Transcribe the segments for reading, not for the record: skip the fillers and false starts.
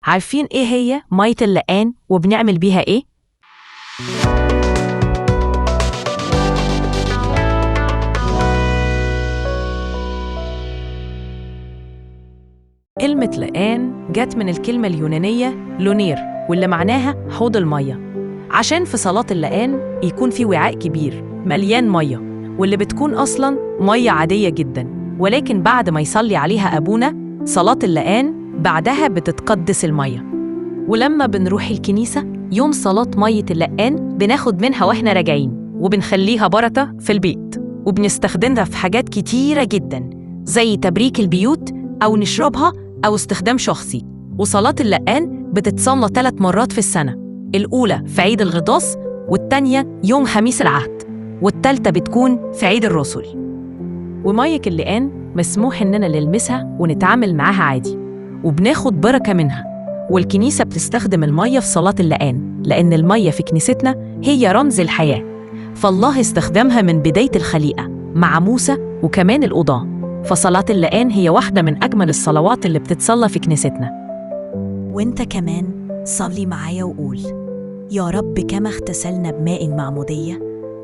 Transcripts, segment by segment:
عارفين إيه هي مية اللقان وبنعمل بيها إيه؟ كلمة لقان جت من الكلمة اليونانية لونير، واللي معناها حوض المية، عشان في صلاة اللقان يكون في وعاء كبير مليان مية، واللي بتكون أصلاً مية عادية جداً، ولكن بعد ما يصلي عليها أبونا صلاة اللقان بعدها بتتقدس المية. ولما بنروح الكنيسة يوم صلاة مية اللقان بناخد منها وإحنا راجعين، وبنخليها بركة في البيت، وبنستخدمها في حاجات كتيرة جداً زي تبريك البيوت أو نشربها أو استخدام شخصي. وصلاة اللقان بتتصلى 3 مرات في السنة، الأولى في عيد الغطاس، والتانية يوم خميس العهد، والتالتة بتكون في عيد الرسل. ومية اللقان مسموح إننا نلمسها ونتعامل معاها عادي، وبناخد بركة منها. والكنيسة بتستخدم المية في صلاة اللقان لأن المية في كنيستنا هي رمز الحياة، فالله استخدمها من بداية الخليقة مع موسى وكمان القضاة. فصلاة اللقان هي واحدة من أجمل الصلوات اللي بتتصلى في كنيستنا. وانت كمان صلي معايا وقول: يا رب كما اغتسلنا بماء المعمودية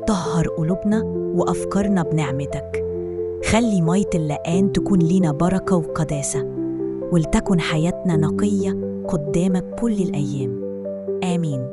طهر قلوبنا وأفكارنا بنعمتك. خلي مية اللقان تكون لينا بركة وقداسة، ولتكن حياتنا نقية قدامك كل الأيام. آمين.